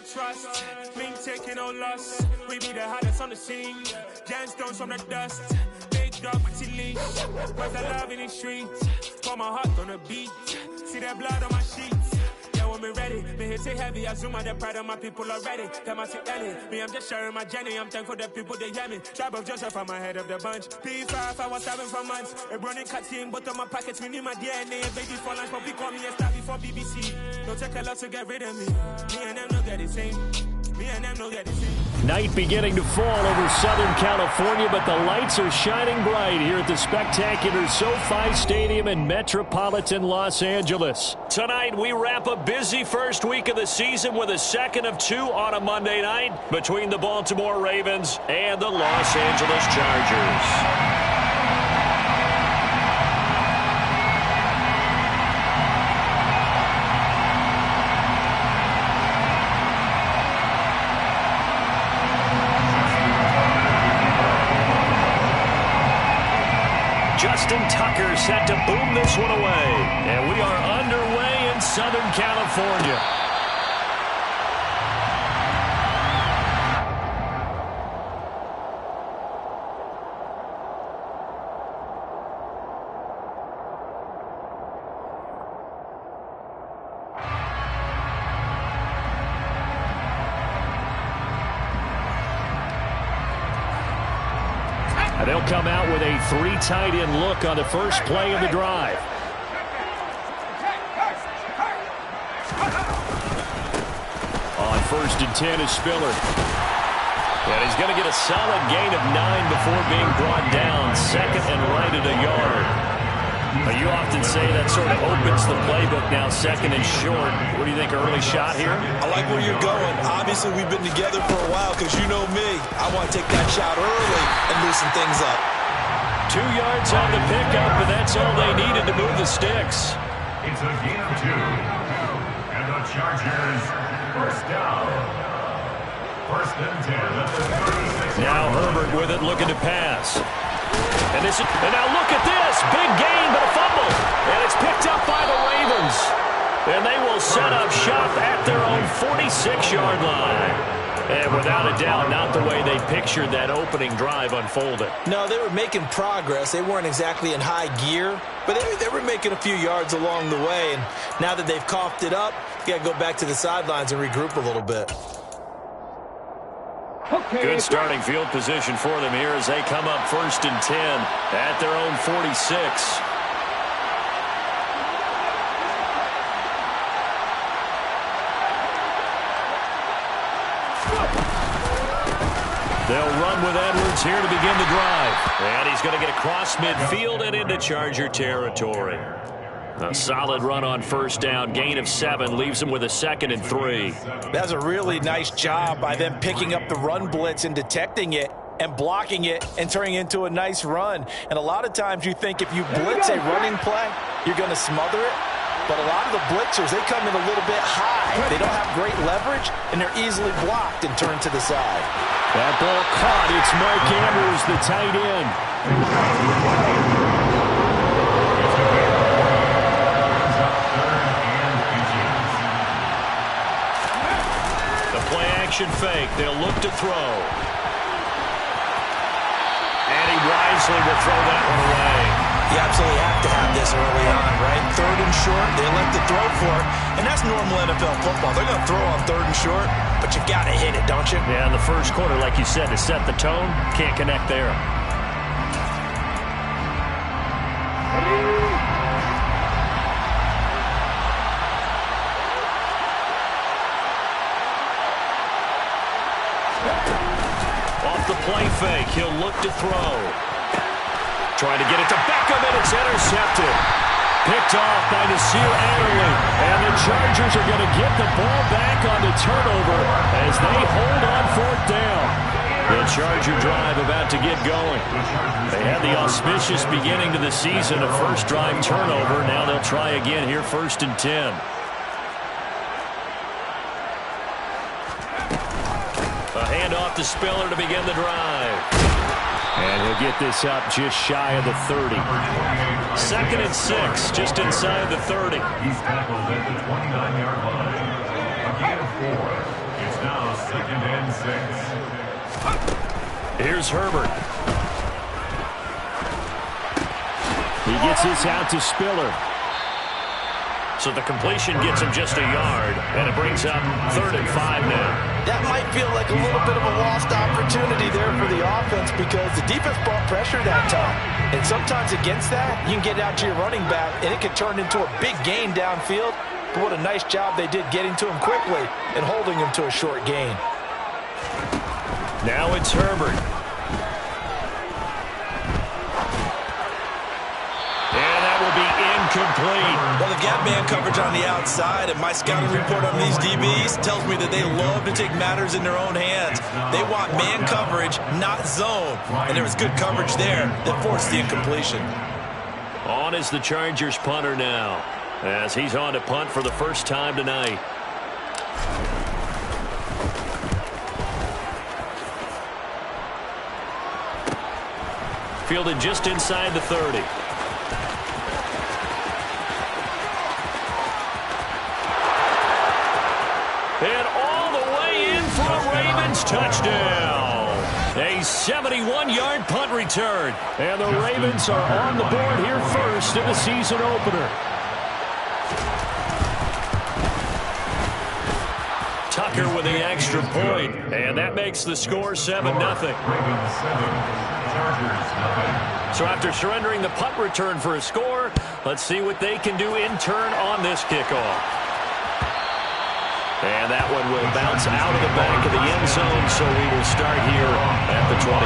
get trust. Been taking no loss. We be the hottest on the scene. Gemstones from the dust. Big dog, pretty leash. Where's the love in the streets? Pour my heart on the beat. See that blood on my sheets. Yeah, when me ready, me hit it heavy. I zoom out the pride of my people already. Them I see Ellie. Me, I'm just sharing my journey. I'm thankful that people they hear me. Tribe of Joseph, I'm ahead of the bunch. P5, I was starving for months. A running cut team, but on my pockets, we need my DNA. Baby for lunch, but we call me a star before BBC. Don't take a lot to get rid of me. Me and them don't get the same. Me and them don't get the same. Night beginning to fall over Southern California, but the lights are shining bright here at the spectacular SoFi Stadium in metropolitan Los Angeles. Tonight, we wrap a busy first week of the season with a second of two on a Monday night between the Baltimore Ravens and the Los Angeles Chargers. Justin Tucker set to boom this one away. And we are underway in Southern California. They'll come out with a three tight end look on the first play of the drive. On 1st and 10 is Spiller. And he's going to get a solid gain of 9 before being brought down. Second and right at a yard. You often say that sort of opens the playbook now, second and short. What do you think, early shot here? I like where you're going. Obviously, we've been together for a while because you know me. I want to take that shot early and loosen things up. 2 yards on the pickup, and that's all they needed to move the sticks. It's a gain of 2. And the Chargers, first down. 1st and 10 at the 36. Now Herbert with it, looking to pass. And now look at this. Big gain, but a fumble. And it's picked up by the Ravens. And they will set up shop at their own 46-yard line. And without a doubt, not the way they pictured that opening drive unfolded. No, they were making progress. They weren't exactly in high gear, but they were making a few yards along the way. And now that they've coughed it up, you got to go back to the sidelines and regroup a little bit. Good starting field position for them here as they come up 1st and 10 at their own 46. They'll run with Edwards here to begin the drive. And he's going to get across midfield and into Charger territory. A solid run on 1st down, gain of 7, leaves him with a 2nd and 3. That's a really nice job by them picking up the run blitz and detecting it and blocking it and turning it into a nice run. And a lot of times you think if you blitz a running play, you're going to smother it. But a lot of the blitzers, they come in a little bit high. They don't have great leverage, and they're easily blocked and turned to the side. That ball caught. It's Mike Andrews, the tight end. Action fake. They'll look to throw. And he wisely will throw that one away. You absolutely have to have this early on, right? 3rd and short, they elect to throw for it. And that's normal NFL football. They're going to throw on 3rd and short, but you got to hit it, don't you? Yeah, in the first quarter, like you said, to set the tone, can't connect there. Play fake. He'll look to throw. Trying to get it to Beckham, and it's intercepted. Picked off by Nasir Adderley. And the Chargers are going to get the ball back on the turnover as they hold on 4th down. The Charger drive about to get going. They had the auspicious beginning to the season, a first drive turnover. Now they'll try again here, 1st and 10. A handoff to Spiller to begin the drive. And he'll get this up just shy of the 30. 2nd and 6, just inside the 30. He's tackled at the 29-yard line. A gain of 4. It's now 2nd and 6. Here's Herbert. He gets this out to Spiller. So the completion gets him just a yard, and it brings up 3rd and 5 now. That might feel like a little bit of a lost opportunity there for the offense because the defense brought pressure that time. And sometimes against that, you can get out to your running back, and it can turn into a big gain downfield. But what a nice job they did getting to him quickly and holding him to a short gain. Now it's Herbert. Incomplete. Well, they've got man coverage on the outside, and my scouting report on these DBs tells me that they love to take matters in their own hands. They want man coverage, not zone. And there was good coverage there that forced the incompletion. On is the Chargers punter now, as he's on to punt for the first time tonight. Fielded just inside the 30. And all the way in for a Ravens touchdown. A 71-yard punt return. And the Ravens are on the board here first in the season opener. Tucker with the extra point. And that makes the score 7-0. Ravens 7, Chargers 0. So after surrendering the punt return for a score, let's see what they can do in turn on this kickoff. And that one will bounce out of the back of the end zone, so we will start here at the 25.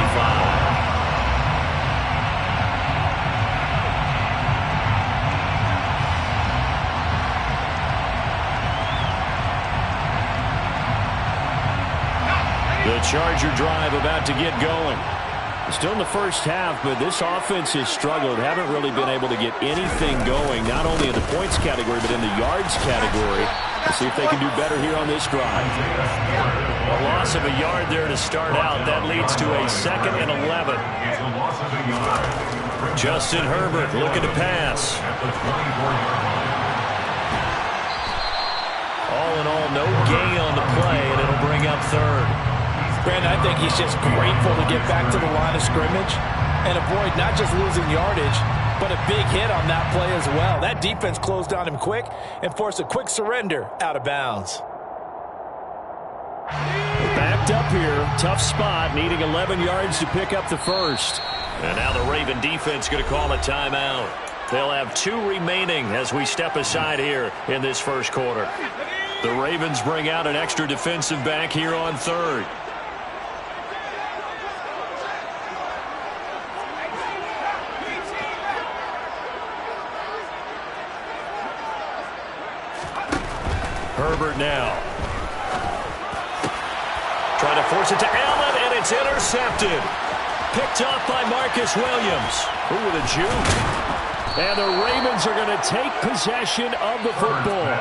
The Charger drive about to get going. Still in the first half, but this offense has struggled. Haven't really been able to get anything going, not only in the points category, but in the yards category. Let's see if they can do better here on this drive. A loss of a yard there to start out. That leads to a 2nd and 11. Justin Herbert looking to pass. All in all, no gain on the play, and it'll bring up 3rd. Brandon, I think he's just grateful to get back to the line of scrimmage and avoid not just losing yardage, but a big hit on that play as well. That defense closed on him quick and forced a quick surrender out of bounds. Backed up here, tough spot, needing 11 yards to pick up the first. And now the Raven defense going to call a timeout. They'll have 2 remaining as we step aside here in this first quarter. The Ravens bring out an extra defensive back here on 3rd. Herbert now. Trying to force it to Allen, and it's intercepted. Picked off by Marcus Williams. Who with a juke. And the Ravens are going to take possession of the football.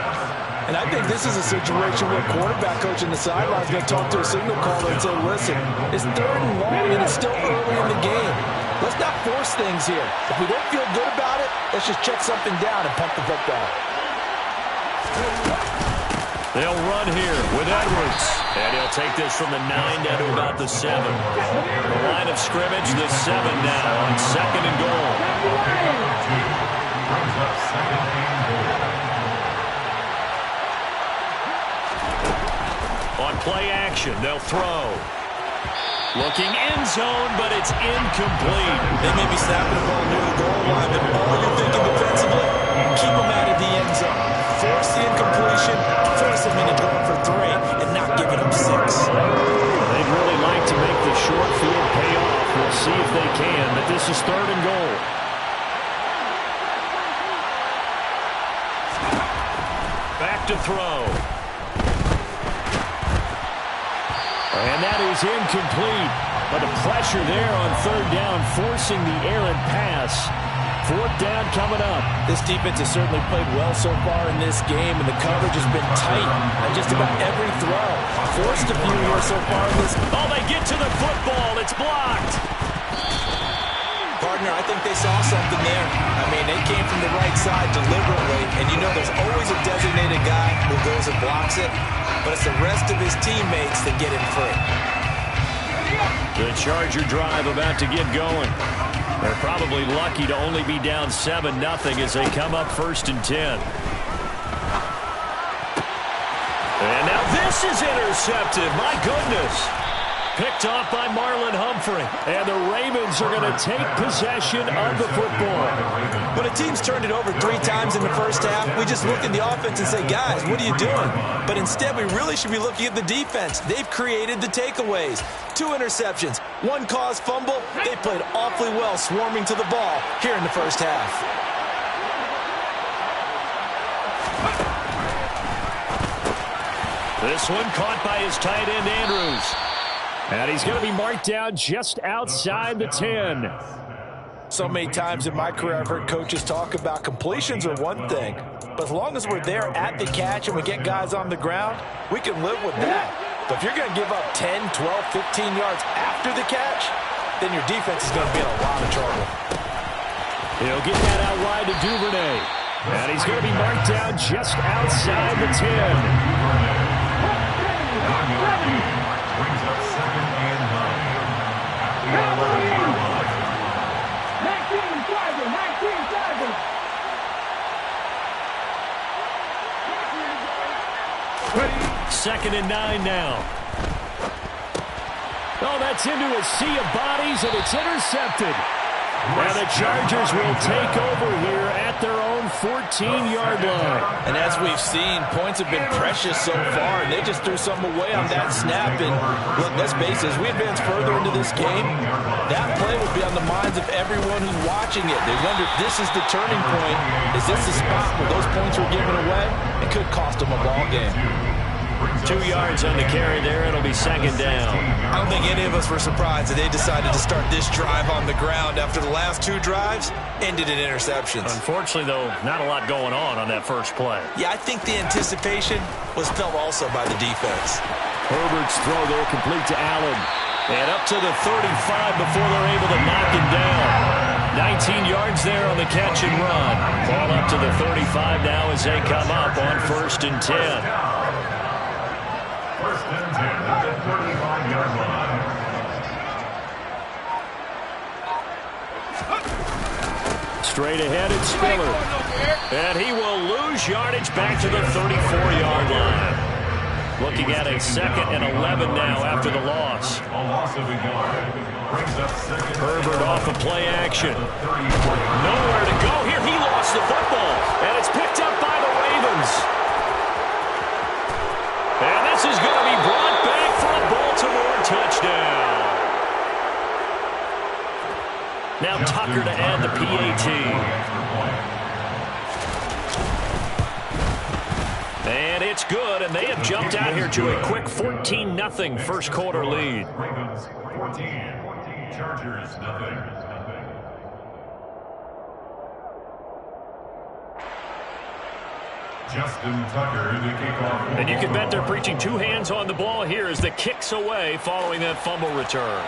And I think this is a situation where quarterback coach in the sideline is going to talk to a signal caller and say, listen, it's 3rd and long, and it's still early in the game. Let's not force things here. If we don't feel good about it, let's just check something down and pump the football. They'll run here with Edwards. And he'll take this from the 9 down to about the 7. The line of scrimmage, the 7 now on 2nd and goal. On play action, they'll throw. Looking end zone, but it's incomplete. They may be snapping the ball near the goal line, but all you're thinking defensively, keep them out of the end zone. Force the incompletion, force them into going for 3, and not giving them 6. They'd really like to make the short field pay off. We'll see if they can, but this is 3rd and goal. Back to throw. And that is incomplete. But the pressure there on 3rd down, forcing the errant pass. 4th down coming up. This defense has certainly played well so far in this game, and the coverage has been tight on just about every throw. Forced a few here so far in this. Oh, they get to the football. It's blocked. Partner, I think they saw something there. I mean, they came from the right side deliberately, and you know there's always a designated guy who goes at blocks it, but it's the rest of his teammates that get him free. The Charger drive about to get going. They're probably lucky to only be down 7-0 as they come up 1st and 10. And now this is intercepted. My goodness. Picked off by Marlon Humphrey. And the Ravens are going to take possession of the football. When a team's turned it over 3 times in the first half, we just look at the offense and say, guys, what are you doing? But instead, we really should be looking at the defense. They've created the takeaways. 2 interceptions, 1 caused fumble. They played awfully well swarming to the ball here in the first half. This one caught by his tight end, Andrews. And he's going to be marked down just outside the 10. So many times in my career, I've heard coaches talk about completions are one thing, but as long as we're there at the catch and we get guys on the ground, we can live with that. But if you're going to give up 10, 12, 15 yards after the catch, then your defense is going to be in a lot of trouble. He'll get that out wide to Duvernay. And he's going to be marked down just outside the 10. Brings up 2nd and 9. 2nd and 9 now. Oh, that's into a sea of bodies, and it's intercepted. And the Chargers will take over here at their own 14-yard line. And as we've seen, points have been precious so far, and they just threw something away on that snap. And look, let's face it, as we advance further into this game, that play will be on the minds of everyone who's watching it. They wonder if this is the turning point. Is this the spot where those points were given away? It could cost them a ball game. 2 yards on the carry there. It'll be 2nd down. I don't think any of us were surprised that they decided to start this drive on the ground after the last 2 drives ended in interceptions. Unfortunately, though, not a lot going on that first play. Yeah, I think the anticipation was felt also by the defense. Herbert's throw there complete to Allen. And up to the 35 before they're able to knock him down. 19 yards there on the catch and run. Ball up to the 35 now as they come up on 1st and 10. 1st and 10 at the 35-yard line. Straight ahead, it's Spiller. And he will lose yardage back to the 34-yard line. Looking at a 2nd and 11 now after the loss. A loss of a yard. Brings up 2nd. Herbert off of play action. Nowhere to go here. He lost the football. And it's picked up by the Ravens. And this is going to be brought back for a Baltimore touchdown. Now Tucker to add the PAT. And it's good, and they have jumped out here to a quick 14-0 first quarter lead. Ravens 14, Chargers nothing. Justin Tucker to kick off. And you can bet they're preaching 2 hands on the ball here as the kick's away following that fumble return.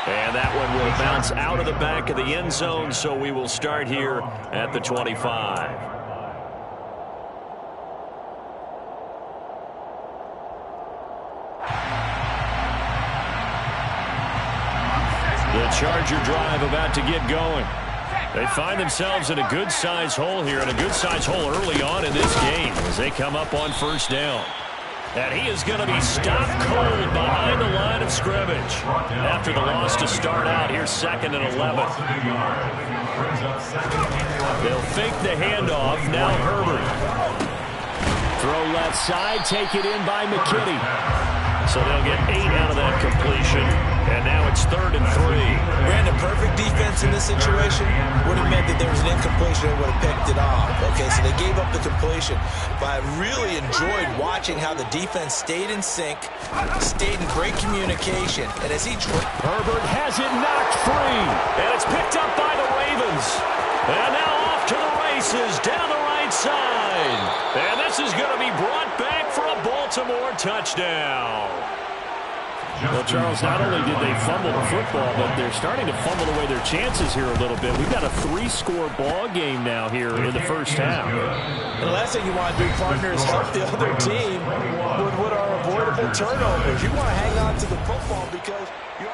And that one will bounce out of the back of the end zone, so we will start here at the 25. The Charger drive about to get going. They find themselves in a good-sized hole here, and a good-sized hole early on in this game as they come up on 1st down. And he is going to be stopped cold behind the line of scrimmage. After the loss to start out, here's 2nd and 11. They'll fake the handoff. Now Herbert. Throw left side, take it in by McKinney. So they'll get 8 out of that completion. And now it's 3rd and 3. Ran a perfect defense in this situation. Would have meant that there was an incompletion and would have picked it off. Okay, so they gave up the completion. But I really enjoyed watching how the defense stayed in sync, stayed in great communication. And as he Herbert has it knocked free. And it's picked up by the Ravens. And now off to the races down the right side. And this is going to be brought back for a Baltimore touchdown. Well, Charles, not only did they fumble the football, but they're starting to fumble away their chances here a little bit. We've got a 3-score ball game now here in the first half. And the last thing you want to do, partner, is help the other team with what are avoidable turnovers. You want to hang on to the football because you're...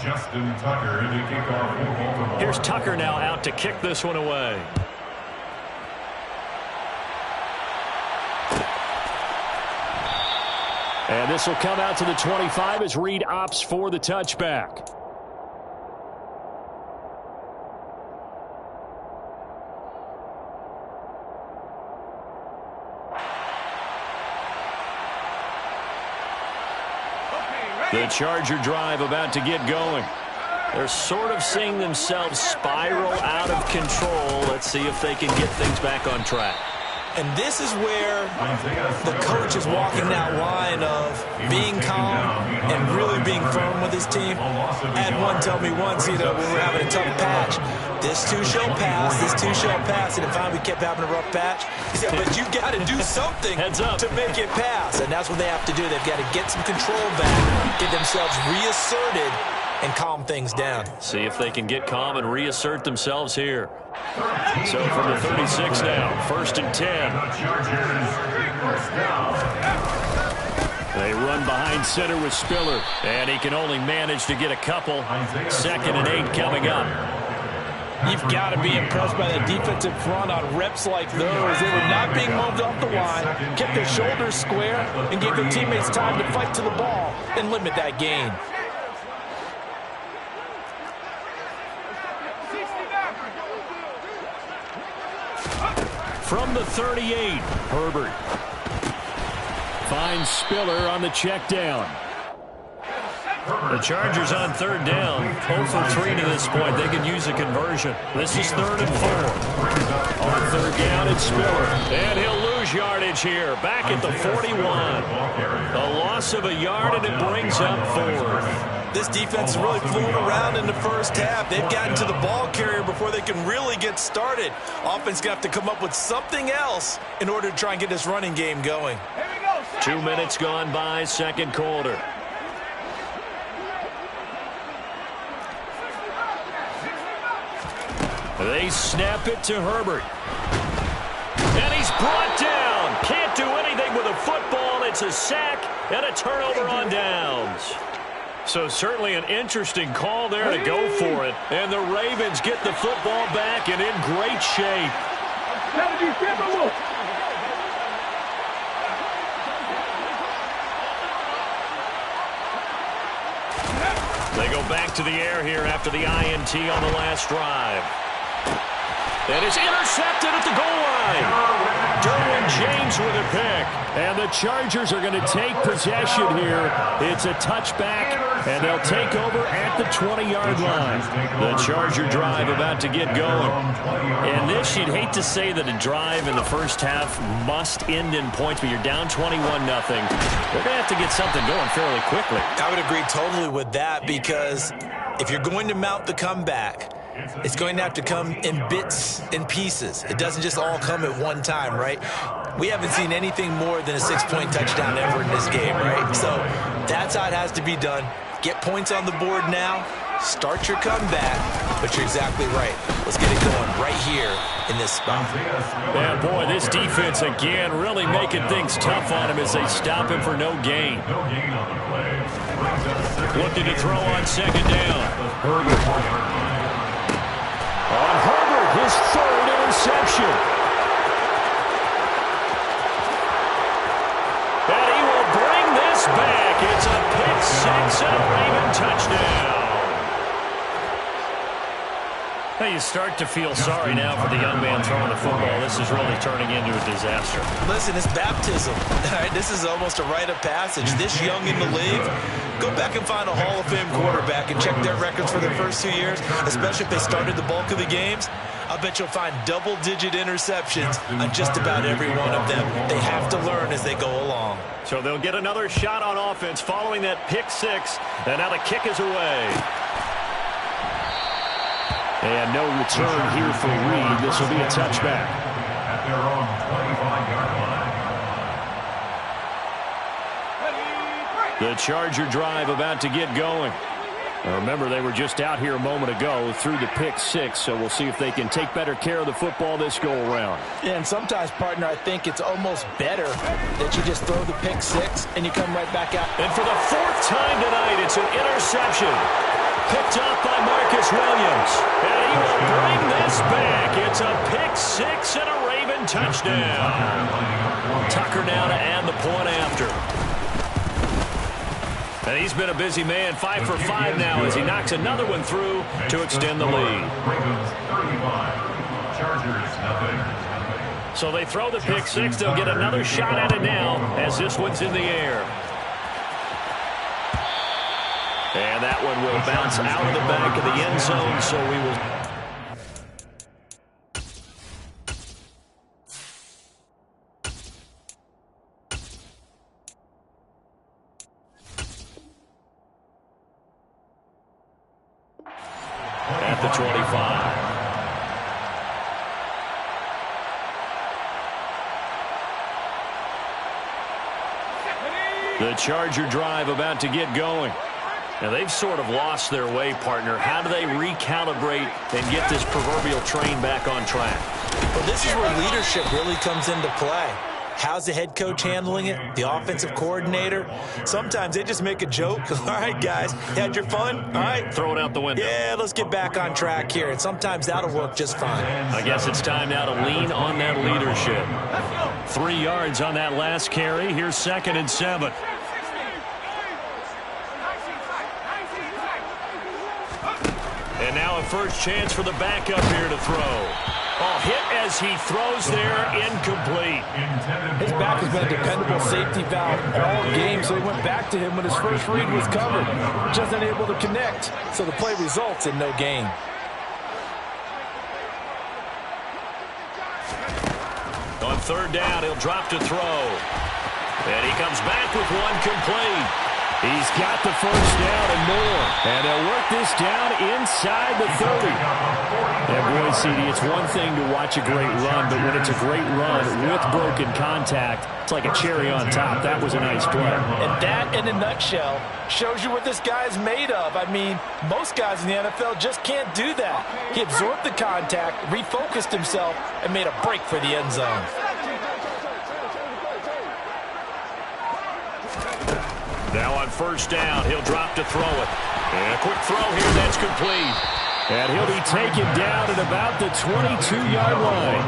Justin Tucker in the kickoff for Baltimore. Here's Tucker now out to kick this one away. And this will come out to the 25 as Reed opts for the touchback. The Charger drive about to get going. They're sort of seeing themselves spiral out of control. Let's see if they can get things back on track. And this is where the coach is walking that line of being calm and really being firm with his team. I had one tell me once, when we were having a tough patch, this too shall pass, this too shall pass. And finally we kept having a rough patch. He said, but you got to do something to make it pass. And that's what they have to do. They've got to get some control back, get themselves reasserted, and calm things down. See if they can get calm and reassert themselves here. So from the 36 now, 1st and 10. They run behind center with Spiller, and he can only manage to get a couple. 2nd and 8 coming up. You've got to be impressed by the defensive front on reps like those. They were not being moved off the line, kept their shoulders square, and gave their teammates time to fight to the ball and limit that gain. From the 38, Herbert finds Spiller on the check down. The Chargers on 3rd down, 0 for 3 to this point. They can use a conversion. This is 3rd and 4. On 3rd down, it's Spiller. And he'll lose yardage here, back at the 41. A loss of a yard, and it brings up 4th. This defense is really flew around in the first half. They've gotten to the ball carrier before they can really get started. Offense got to come up with something else in order to try and get this running game going. 2 minutes gone by, 2nd quarter. They snap it to Herbert. And he's brought down. Can't do anything with a football. It's a sack and a turnover on downs. So certainly an interesting call there to go for it. And the Ravens get the football back and in great shape. They go back to the air here after the INT on the last drive. And it's intercepted at the goal line. Derwin James with a pick. And the Chargers are going to take possession here. It's a touchback, and they'll take over at the 20-yard line. The Charger drive about to get going. And this, you'd hate to say that a drive in the first half must end in points, but you're down 21-0. They're going to have to get something going fairly quickly. I would agree totally with that, because if you're going to mount the comeback, it's going to have to come in bits and pieces. It doesn't just all come at one time, right? We haven't seen anything more than a 6-point touchdown ever in this game, right? So that's how it has to be done. Get points on the board now. Start your comeback. But you're exactly right. Let's get it going right here in this spot. Yeah, boy, this defense again really making things tough on him as they stop him for no gain. Looking to throw on 2nd down. On Herbert, his 3rd interception. And he will bring this back. It's a pick 6 and a Raven touchdown. Well, you start to feel sorry now for the young man throwing the football. This is really turning into a disaster. Listen, it's baptism. All right, this is almost a rite of passage. This young in the league, go back and find a Hall of Fame quarterback and check their records for their first 2 years, especially if they started the bulk of the games. I bet you'll find double-digit interceptions on just about every one of them. They have to learn as they go along. So they'll get another shot on offense following that pick six, and now the kick is away. And no return here for Reed. This will be a touchback. At their own 25-yard line. The Charger drive about to get going. Now remember, they were just out here a moment ago through the pick six, so we'll see if they can take better care of the football this go-around. Yeah, and sometimes, partner, I think it's almost better that you just throw the pick six and you come right back out. And for the fourth time tonight, it's an interception. Picked off by Marcus Williams. And he will bring this back. It's a pick six and a Raven touchdown. Tucker now to add the point after. And he's been a busy man, 5 for 5 now as he knocks another one through to extend the lead. Ravens 35, Chargers nothing. So they throw the pick six. They'll get another shot at it now as this one's in the air. And that one will bounce out of the back of the end zone, so we will... At the 25. The Charger drive about to get going. Now, they've sort of lost their way, partner. How do they recalibrate and get this proverbial train back on track? Well, this is where leadership really comes into play. How's the head coach handling it? The offensive coordinator? Sometimes they just make a joke. All right, guys, had your fun? All right. Throw it out the window. Yeah, let's get back on track here. And sometimes that'll work just fine. I guess it's time now to lean on that leadership. 3 yards on that last carry. Here's 2nd and 7. And now a first chance for the backup here to throw. Oh, hit as he throws there, incomplete. His back has been a dependable safety valve all game, so he went back to him when his first read was covered. Just unable to connect, so the play results in no gain. On 3rd down, he'll drop to throw. And he comes back with one complete. He's got the first down and more. And they'll work this down inside the 30. Yeah, boy, CD, it's one thing to watch a great run, but when it's a great run with broken contact, it's like a cherry on top. That was a nice play. And that, in a nutshell, shows you what this guy's made of. I mean, most guys in the NFL just can't do that. He absorbed the contact, refocused himself, and made a break for the end zone. Now on 1st down, he'll drop to throw it. And a quick throw here, that's complete. And he'll be taken down at about the 22-yard line.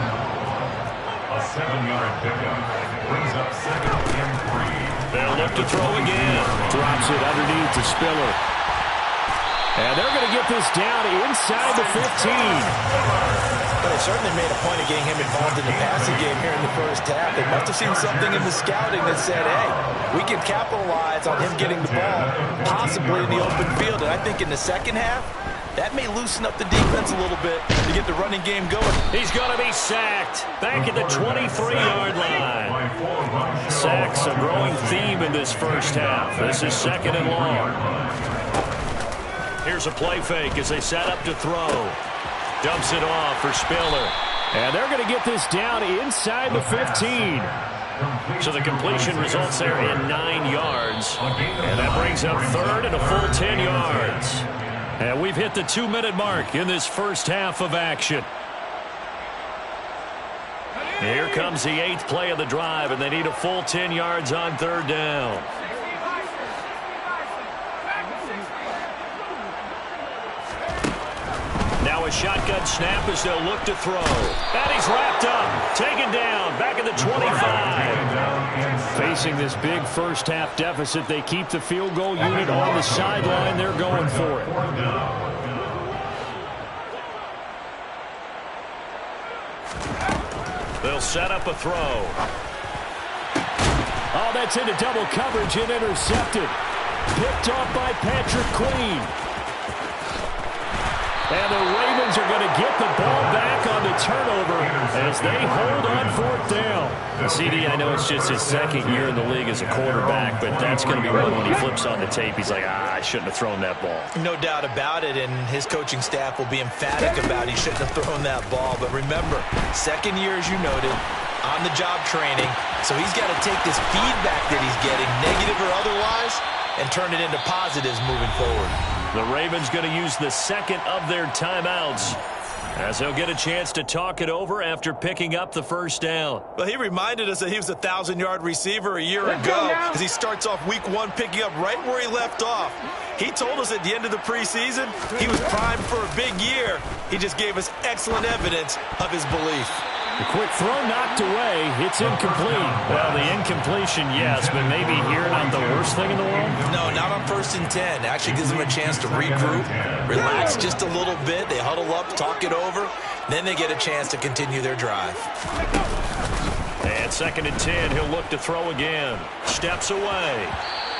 A 7-yard pickup brings up 2nd and 3. They'll look to throw again. Drops it underneath to Spiller. And they're going to get this down inside the 15. But they certainly made a point of getting him involved in the passing game here in the first half. They must have seen something in the scouting that said, hey, we can capitalize on him getting the ball, possibly in the open field. And I think in the second half, that may loosen up the defense a little bit to get the running game going. He's going to be sacked back at the 23-yard line. Sacks a growing theme in this first half. This is 2nd and long. Here's a play fake as they set up to throw. Dumps it off for Spiller. And they're going to get this down inside the 15. So the completion results there in 9 yards. And that brings up 3rd and a full 10 yards. And we've hit the 2-minute mark in this first half of action. Here comes the 8th play of the drive, and they need a full 10 yards on 3rd down. Now a shotgun snap as they'll look to throw. And he's wrapped up, taken down, back at the 25. Facing this big first half deficit, they keep the field goal unit on the sideline. They're going for it. set up a throw. Oh, that's into double coverage and intercepted. Picked off by Patrick Queen. And the Ravens are going to get the ball back on the turnover as they hold on fourth down. CD, I know it's just his second year in the league as a quarterback, but that's going to be one when he flips on the tape. He's like, I shouldn't have thrown that ball. No doubt about it, and his coaching staff will be emphatic about he shouldn't have thrown that ball. But remember, second year, as you noted, on-the-job training, so he's got to take this feedback that he's getting, negative or otherwise, and turn it into positives moving forward. The Ravens going to use the second of their timeouts as they'll get a chance to talk it over after picking up the first down. Well, he reminded us that he was a 1,000-yard receiver a year ago as he starts off week one picking up right where he left off. He told us at the end of the preseason he was primed for a big year. He just gave us excellent evidence of his belief. The quick throw knocked away. It's incomplete. Well, the incompletion, yes, but maybe here not the worst thing in the world? No, not on 1st and 10. Actually gives them a chance to regroup, relax just a little bit. They huddle up, talk it over. Then they get a chance to continue their drive. And 2nd and 10, he'll look to throw again. Steps away.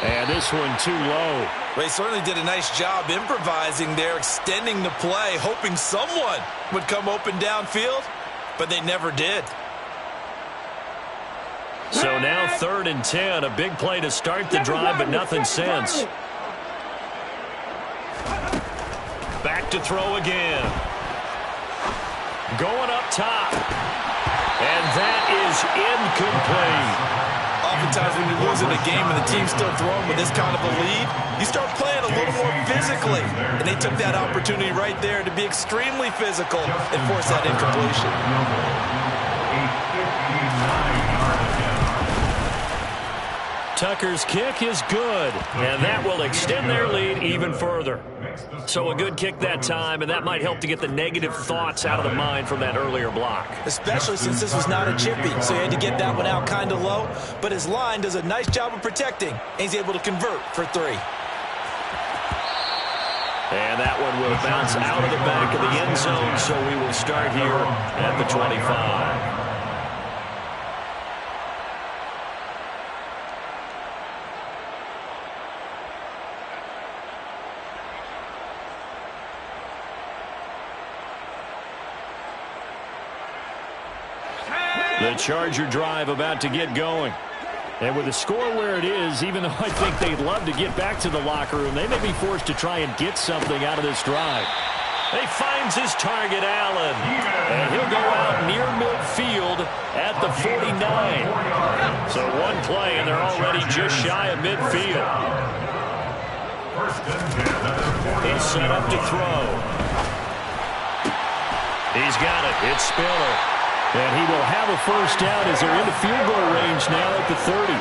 And this one too low. They certainly did a nice job improvising there, extending the play, hoping someone would come open downfield. But they never did. So now 3rd and 10, a big play to start the drive, but nothing since. Back to throw again. Going up top. And that is incomplete. Oftentimes when you're losing a game and the team's still throwing with this kind of a lead, you start playing a little more physically. And they took that opportunity right there to be extremely physical and force that incompletion. Tucker's kick is good, and that will extend their lead even further. So a good kick that time, and that might help to get the negative thoughts out of the mind from that earlier block. Especially since this was not a chippy, so he had to get that one out kind of low. But his line does a nice job of protecting, and he's able to convert for 3. And that one will bounce out of the back of the end zone, so we will start here at the 25. The Charger drive about to get going. And with the score where it is, even though I think they'd love to get back to the locker room, they may be forced to try and get something out of this drive. He finds his target, Allen. And he'll go out near midfield at the 49. So one play, and they're already just shy of midfield. He's set up to throw. He's got it. It's Spiller. And he will have a first down as they're into field goal range now at the 30.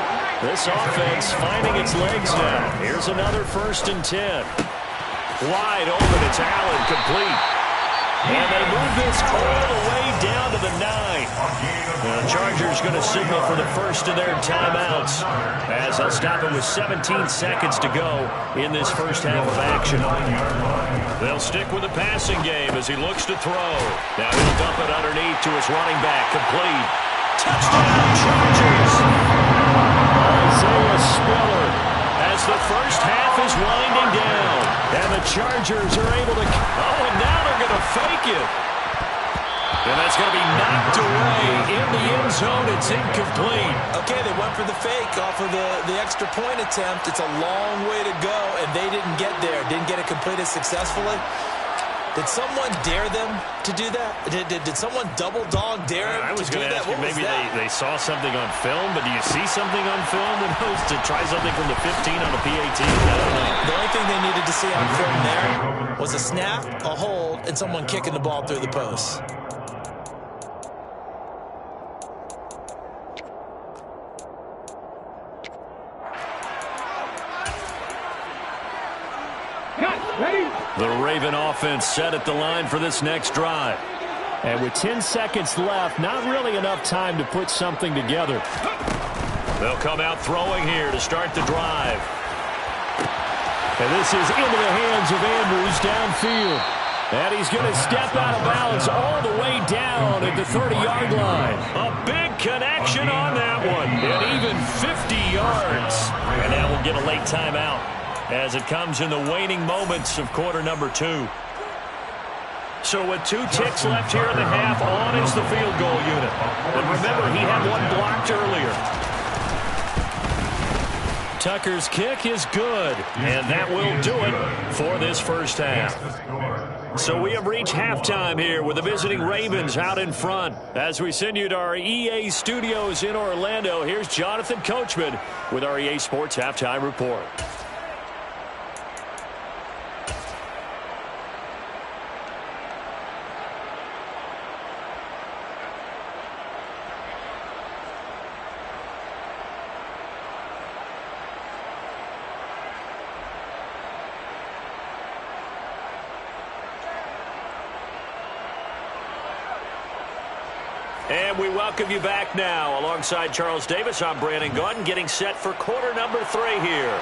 This offense finding its legs now. Here's another 1st and 10. Wide open. It's Allen, complete. And they move this all the way down to the 9. The Chargers going to signal for the first of their timeouts as they'll stop him with 17 seconds to go in this first half of action. They'll stick with the passing game as he looks to throw. Now he'll dump it underneath to his running back. Complete. Touchdown, Chargers! Isaiah Spiller as the first half is winding down. And the Chargers are able to... Oh, and now they're going to fake it. And that's going to be knocked away in the end zone. It's incomplete. Okay, they went for the fake off of the extra point attempt. It's a long way to go, and they didn't get there. Didn't get it completed successfully. Did someone dare them to do that? Did someone double dog dare them I was to do going to that? ask you, maybe they saw something on film, but do you see something on film that was to try something from the 15 on the PAT? I don't know. The only thing they needed to see on film there was a snap, a hold, and someone kicking the ball through the post. The Raven offense set at the line for this next drive. And with 10 seconds left, not really enough time to put something together. They'll come out throwing here to start the drive. And this is into the hands of Andrews downfield. And he's going to step out of bounds all the way down at the 30-yard line. A big connection on that one. And even 50 yards. And now we'll get a late timeout as it comes in the waning moments of quarter number 2. So with 2 ticks left here in the half, on is the field goal unit. And remember, he had one blocked earlier. Tucker's kick is good, and that will do it for this first half. So we have reached halftime here with the visiting Ravens out in front. As we send you to our EA studios in Orlando, here's Jonathan Coachman with our EA Sports Halftime Report. And we welcome you back now. Alongside Charles Davis, I'm Brandon Gaudin, getting set for quarter number 3 here.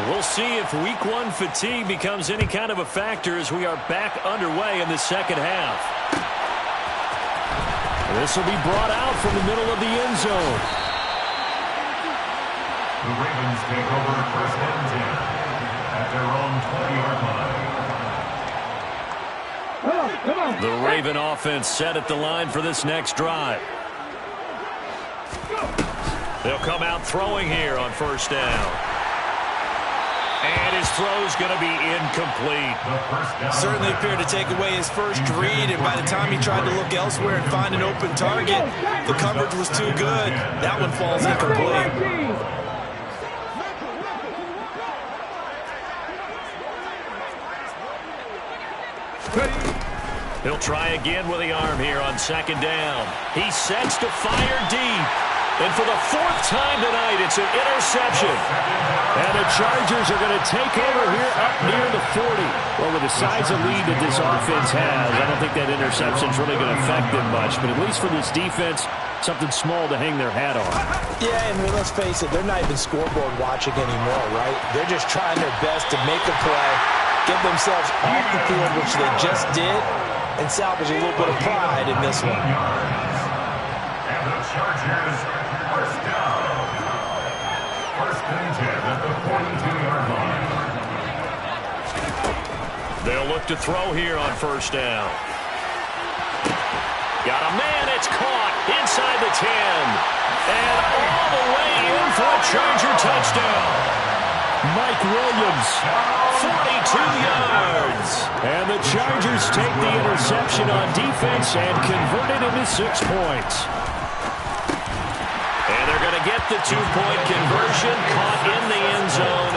We'll see if week 1 fatigue becomes any kind of a factor as we are back underway in the second half. This will be brought out from the middle of the end zone. The Ravens take over first and 10 at their own 20-yard line. The Raven offense set at the line for this next drive. They'll come out throwing here on first down. And his throw's going to be incomplete. Certainly appeared to take away his first read, and by the time he tried to look elsewhere and find an open target, the coverage was too good. That one falls incomplete. He'll try again with the arm here on second down. He sets to fire deep. And for the 4th time tonight, it's an interception. And the Chargers are going to take over here up near the 40. Well, with the size of lead that this offense has, I don't think that interception's really going to affect them much. But at least for this defense, something small to hang their hat on. Yeah, and let's face it, they're not even scoreboard watching anymore, right? They're just trying their best to make a play, get themselves off the field, which they just did, and salvage a little bit of pride in this one. And the Chargers, first down. First and 10 at the 42-yard line. They'll look to throw here on first down. Got a man, it's caught inside the 10. And all the way in for a Charger touchdown. Mike Williams, 42 yards. And the Chargers take the interception on defense and convert it into 6 points. And they're going to get the 2-point conversion, caught in the end zone.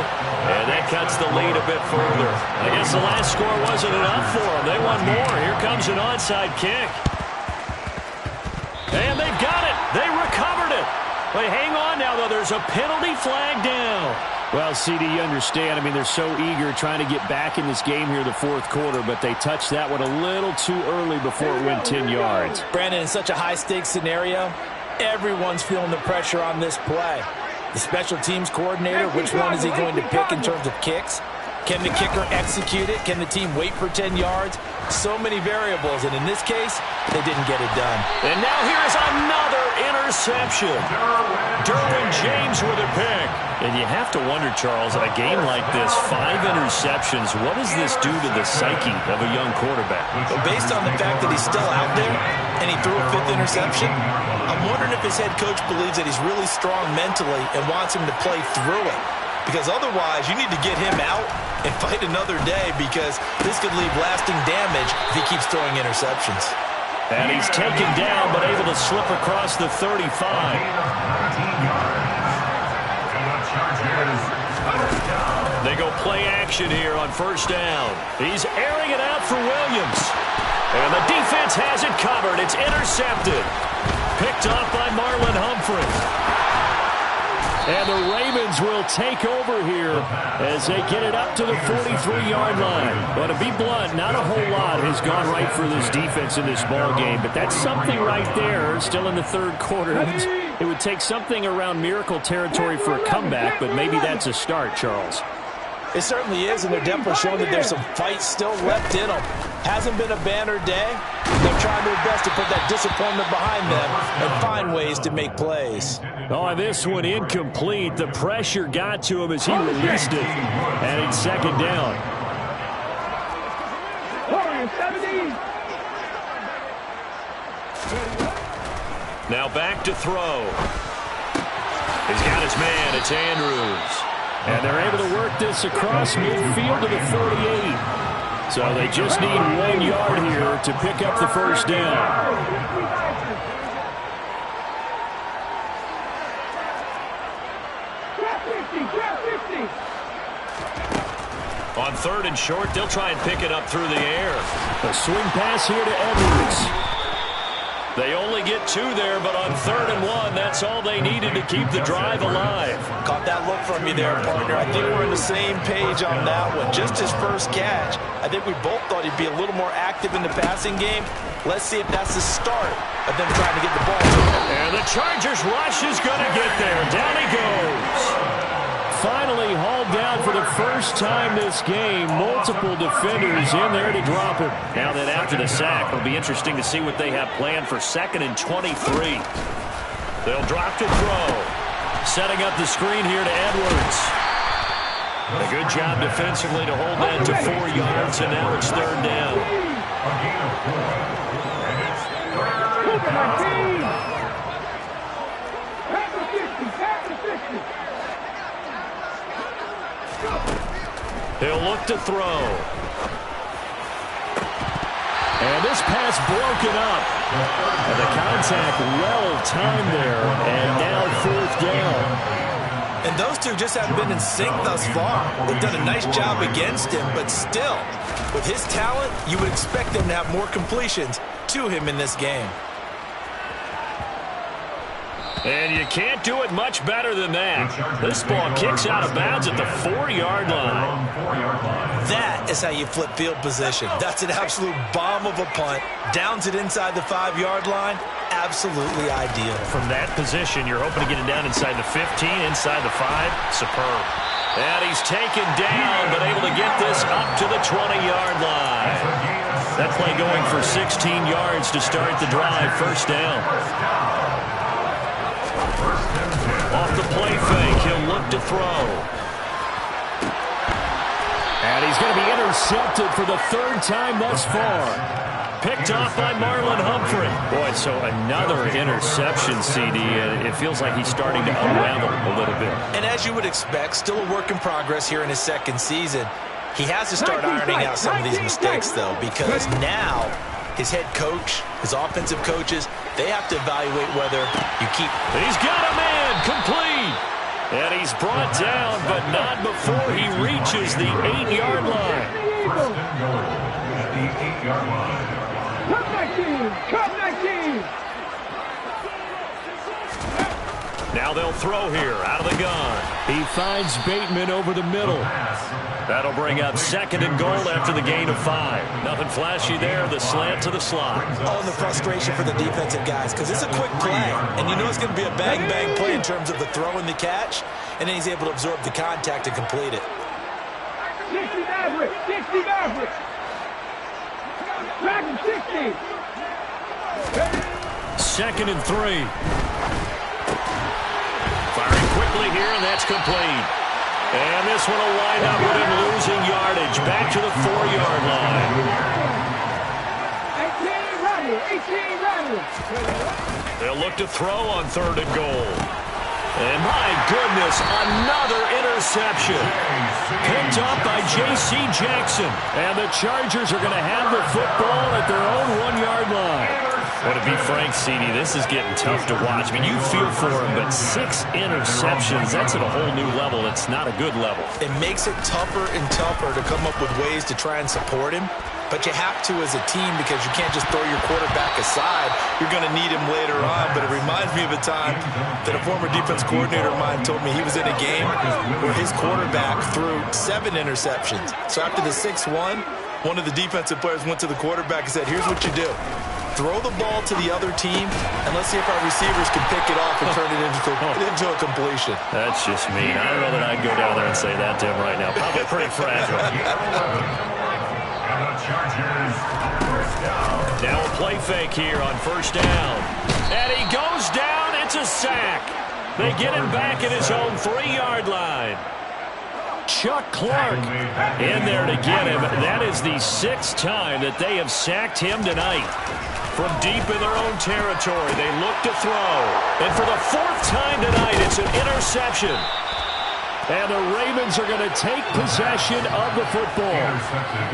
And that cuts the lead a bit further. I guess the last score wasn't enough for them. They want more. Here comes an onside kick. And they've got it. They recovered it. But hang on now, though. There's a penalty flag down. Well, CD, you understand. I mean, they're so eager trying to get back in this game here in the 4th quarter, but they touched that one a little too early before it went 10 yards. Brandon, in such a high-stakes scenario, everyone's feeling the pressure on this play. The special teams coordinator, which one is he going to pick in terms of kicks? Can the kicker execute it? Can the team wait for 10 yards? So many variables, and in this case, they didn't get it done. And now here's another interception. Derwin James with a pick. And you have to wonder, Charles, a game like this, 5 interceptions, what does this do to the psyche of a young quarterback? But based on the fact that he's still out there and he threw a 5th interception, I'm wondering if his head coach believes that he's really strong mentally and wants him to play through it. Because otherwise, you need to get him out and fight another day, because this could leave lasting damage if he keeps throwing interceptions. And he's taken down, but able to slip across the 35. They go play action here on first down. He's airing it out for Williams. And the defense has it covered. It's intercepted. Picked off by Marlon Humphrey. And the Ravens will take over here as they get it up to the 43-yard line. But to be blunt, not a whole lot has gone right for this defense in this ball game. But that's something right there, still in the 3rd quarter. It would take something around miracle territory for a comeback, but maybe that's a start, Charles. It certainly is, and they're definitely showing that there's some fight still left in them. Hasn't been a banner day. They're trying their best to put that disappointment behind them and find ways to make plays. Oh, this one incomplete. The pressure got to him as he released it. And it's second down. Now back to throw. He's got his man. It's Andrews. And they're able to work this across midfield to the 48. So they just need 1 yard here to pick up the first down. On 3rd and short, they'll try and pick it up through the air. A swing pass here to Edwards. They only get 2 there, but on 3rd and 1, that's all they needed to keep the drive alive. Caught that look from you there, partner. I think we're on the same page on that one. Just his first catch. I think we both thought he'd be a little more active in the passing game. Let's see if that's the start of them trying to get the ball to him. And the Chargers rush is going to get there. Down he goes. Finally hauled down for the first time this game. Multiple defenders in there to drop him. Now then after the sack, it'll be interesting to see what they have planned for 2nd and 23. They'll drop to throw. Setting up the screen here to Edwards. A good job defensively to hold that to 4 yards, and now it's 3rd down. A gain of 4. And it's 3rd down. He'll look to throw. And this pass broken up. And the contact well timed there. And now 4th down. And those two just haven't been in sync thus far. They've done a nice job against him, but still, with his talent, you would expect them to have more completions to him in this game. And you can't do it much better than that. This ball kicks out of bounds at the 4-yard line. That is how you flip field position. That's an absolute bomb of a punt. Downs it inside the 5-yard line. Absolutely ideal. From that position, you're hoping to get it down inside the 15, inside the 5. Superb. And he's taken down, but able to get this up to the 20-yard line. That play going for 16 yards to start the drive. First down. Off the play fake, he'll look to throw. And he's going to be intercepted for the 3rd time thus far. Picked off by Marlon Humphrey. Boy, so another interception, CD. And it feels like he's starting to unravel a little bit. And as you would expect, still a work in progress here in his 2nd season. He has to start ironing out some of these mistakes, though, because now his head coach, his offensive coaches, they have to evaluate whether you keep. He's got a man complete. And he's brought down, but not before he reaches the 8-yard line. First and goal at the 8-yard line. Come 19! Now they'll throw here out of the gun. He finds Bateman over the middle. That'll bring up 2nd and goal after the gain of 5. Nothing flashy there. The slant to the slot. Oh, and the frustration for the defensive guys, because it's a quick play. And you know it's going to be a bang-bang play in terms of the throw and the catch. And then he's able to absorb the contact and complete it. 60 Maverick! 60 Maverick! Dragon 60! 2nd and 3. Firing quickly here, and that's complete. And this one will wind up with him losing yardage. Back to the 4-yard line. 18 running! They'll look to throw on 3rd and goal. And my goodness, another interception. Picked up by J.C. Jackson. And the Chargers are going to have the football at their own 1-yard line. Well, to be frank, CD, this is getting tough to watch. I mean, you feel for him, but 6 interceptions, that's at a whole new level. It's not a good level. It makes it tougher and tougher to come up with ways to try and support him. But you have to as a team because you can't just throw your quarterback aside. You're going to need him later on. But it reminds me of a time that a former defense coordinator of mine told me he was in a game where his quarterback threw 7 interceptions. So after the 6-1, one of the defensive players went to the quarterback and said, here's what you do. throw the ball to the other team, and let's see if our receivers can pick it off and turn it into a completion. That's just mean. I don't know that I'd go down there and say that to him right now. Probably pretty fragile. And the Chargers, first down. Now a play fake here on first down. And he goes down. It's a sack. They get him back at his own 3-yard line. Chuck Clark in there to get him. That is the 6th time that they have sacked him tonight. From deep in their own territory, they look to throw. And for the 4th time tonight, it's an interception. And the Ravens are going to take possession of the football.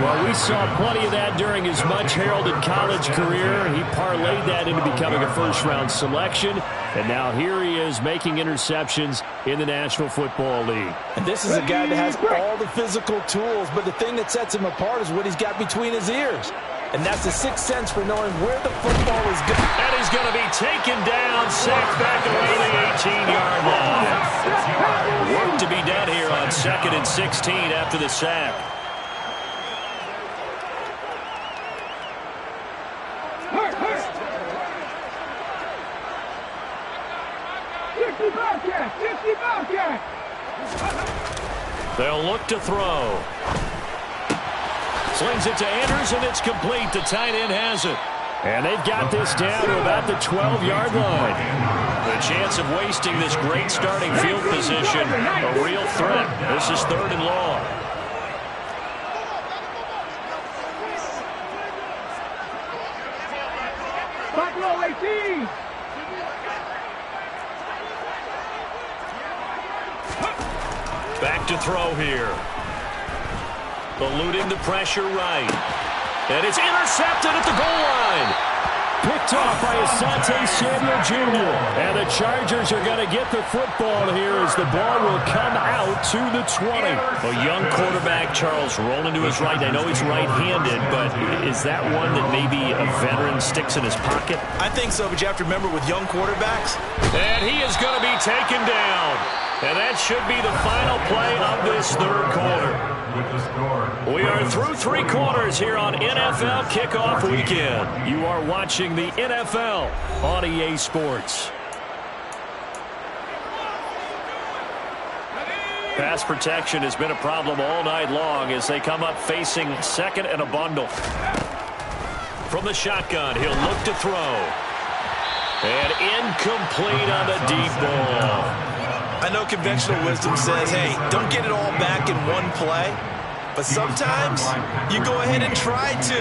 Well, we saw plenty of that during his much-heralded college career. He parlayed that into becoming a first-round selection. And now here he is making interceptions in the National Football League. And this is a guy that has all the physical tools, but the thing that sets him apart is what he's got between his ears. And that's the sixth sense for knowing where the football is going. And he's going to be taken down, sacked back away the 18-yard line. Work to be done here on 2nd and 16 after the sack. They'll look to throw. Slings it to Andrews, and it's complete. The tight end has it. And they've got this down to about the 12-yard line. The chance of wasting this great starting field position, a real threat. This is 3rd and long. Buffalo 18. Back to throw here. Eluding the pressure right. And it's intercepted at the goal line. Picked off by Asante Samuel Jr. And the Chargers are going to get the football here as the ball will come out to the 20. A young quarterback, Charles, rolling to his right. I know he's right-handed, but is that one that maybe a veteran sticks in his pocket? I think so, but you have to remember with young quarterbacks. And he is going to be taken down. And that should be the final play of this 3rd quarter. With the score. We are through 3 quarters here on NFL Kickoff Weekend. You are watching the NFL on EA Sports. Pass protection has been a problem all night long as they come up facing 2nd and a bundle. From the shotgun, he'll look to throw. And incomplete on the deep ball. I know conventional wisdom says, hey, don't get it all back in one play. But sometimes you go ahead and try to.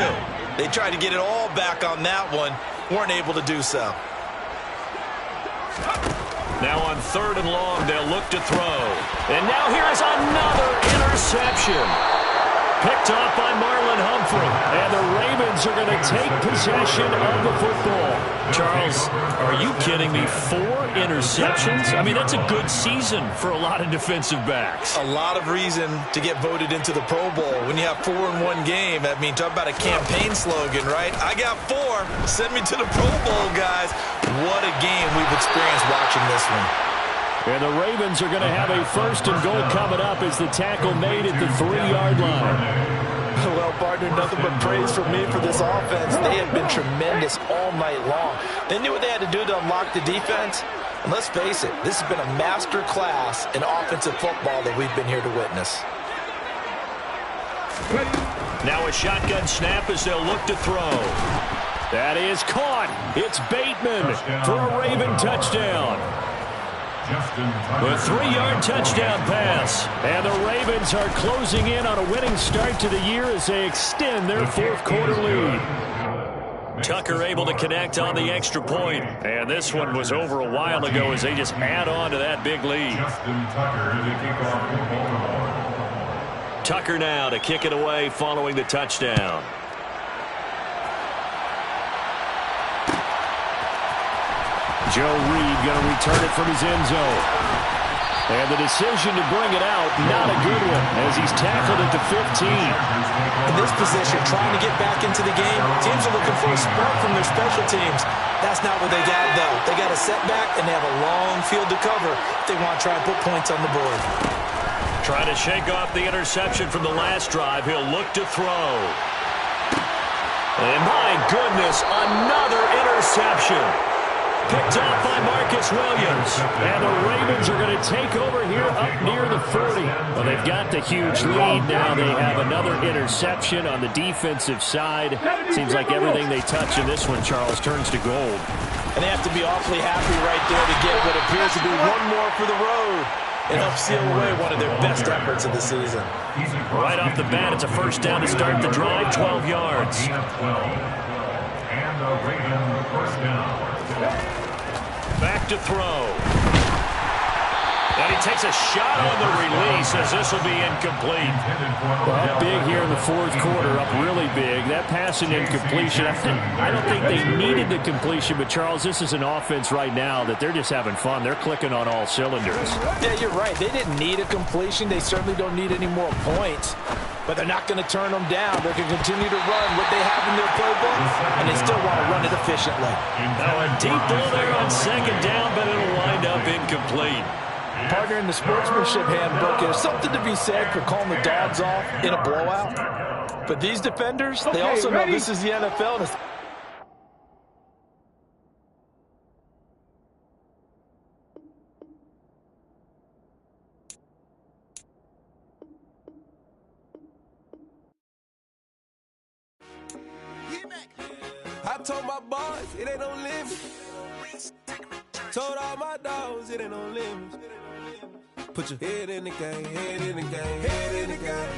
They tried to get it all back on that one. Weren't able to do so. Now on 3rd and long, they'll look to throw. And now here is another interception. Picked off by Marlon Humphrey. And the Ravens are going to take possession of the football. Charles, are you kidding me? 4 interceptions? I mean, that's a good season for a lot of defensive backs. A lot of reason to get voted into the Pro Bowl. When you have 4 in one game, I mean, talk about a campaign slogan, right? I got 4. Send me to the Pro Bowl, guys. What a game we've experienced watching this one. And the Ravens are going to have a 1st and goal coming up as the tackle made at the 3-yard line. Well, partner, nothing but praise from me for this offense. They have been tremendous all night long. They knew what they had to do to unlock the defense. And let's face it, this has been a master class in offensive football that we've been here to witness. Now a shotgun snap as they'll look to throw. That is caught. It's Bateman for a Raven touchdown. A 3-yard touchdown pass. And the Ravens are closing in on a winning start to the year as they extend their 4th quarter lead. Tucker able to connect on the extra point. And this one was over a while ago as they just add on to that big lead. Tucker now to kick it away following the touchdown. Joe Reed going to return it from his end zone. And the decision to bring it out, not a good one, as he's tackled at the 15. In this position, trying to get back into the game, teams are looking for a spark from their special teams. That's not what they got, though. They got a setback, and they have a long field to cover if they want to try and put points on the board. Trying to shake off the interception from the last drive. He'll look to throw. And my goodness, another interception. Picked off by Marcus Williams. And the Ravens are going to take over here up near the 40. Well, they've got the huge lead now. They have another interception on the defensive side. Seems like everything they touch in this one, Charles, turns to gold. And they have to be awfully happy right there to get what appears to be one more for the road. It helps seal away one of their best efforts of the season. Right off the bat, it's a first down to start the drive, 12 yards. And the Ravens first down. Back to throw. And he takes a shot on the release as this will be incomplete. Up big here in the fourth quarter, up really big. That passing incompletion, I don't think they needed the completion, but Charles, this is an offense right now that they're just having fun. They're clicking on all cylinders. Yeah, you're right. They didn't need a completion. They certainly don't need any more points. But they're not going to turn them down. They're going to continue to run what they have in their playbook, and they still want to run it efficiently. Now a deep ball there on second down, but it'll wind up incomplete. Partner, in the sportsmanship handbook, there's something to be said for calling the dogs off in a blowout. But these defenders, they also know this is the NFL. I told my boys, it ain't no limit. Told all my dogs, it ain't no limit. Put your head in the game, head in the game, head in the game.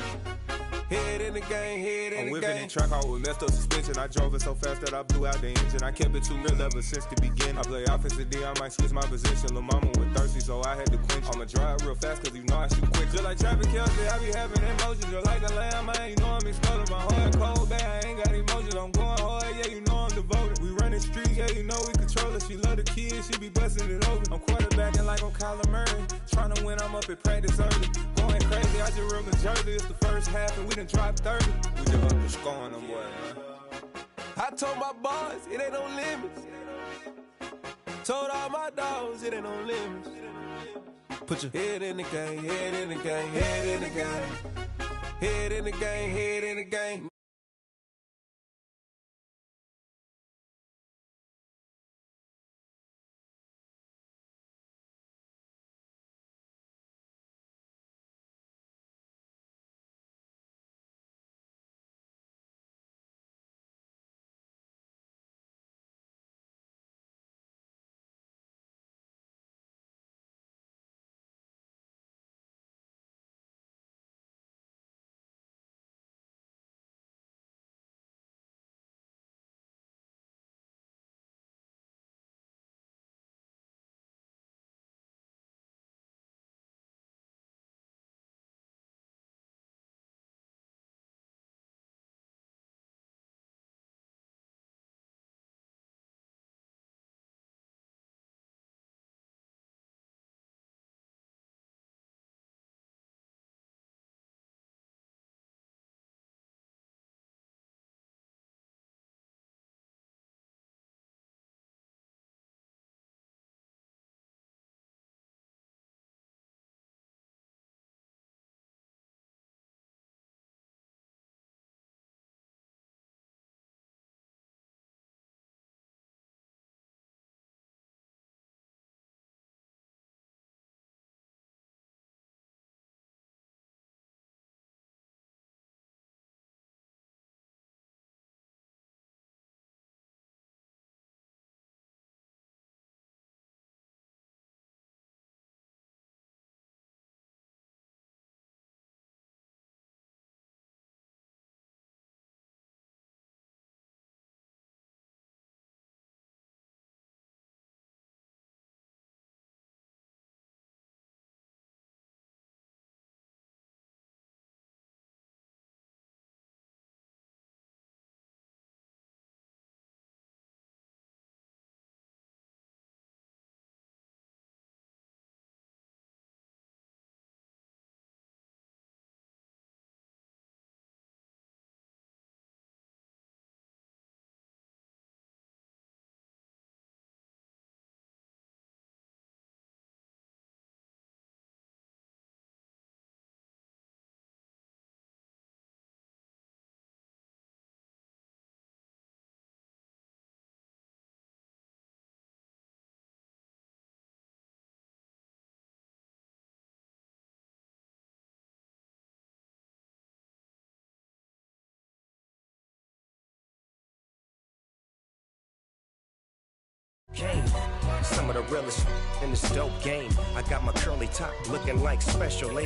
Head in the game, head in the game. I'm whipping in track hall with messed up suspension. I drove it so fast that I blew out the engine. I kept it too real ever since the beginning. I play offensive D, I might switch my position. Lil' mama was thirsty, so I had to quench. I'ma drive real fast, cause you know I shoot quick. Just like Travis Kelce, I be having emotions. Just like a lamb, man, you know I'm exploding. My heart cold, bad, I ain't got emotions. I'm going hard, yeah, you know I'm devoted. We running streets, yeah, you know we control it. She love the kids, she be busting it open. I'm quarterbacking like I'm Kyler Murray. Trying to win, I'm up at practice early. Going crazy, I just real the jersey. It's the first half, and we done dropped 30. We just up to scoring them, boy, man. I told my boys, it ain't no limits. Told all my dogs, it ain't no limits. Put your head in the game, head in the game, head in the game. Head in the game, head in the game. Some of the realest in this dope game. I got my curly top looking like special ed.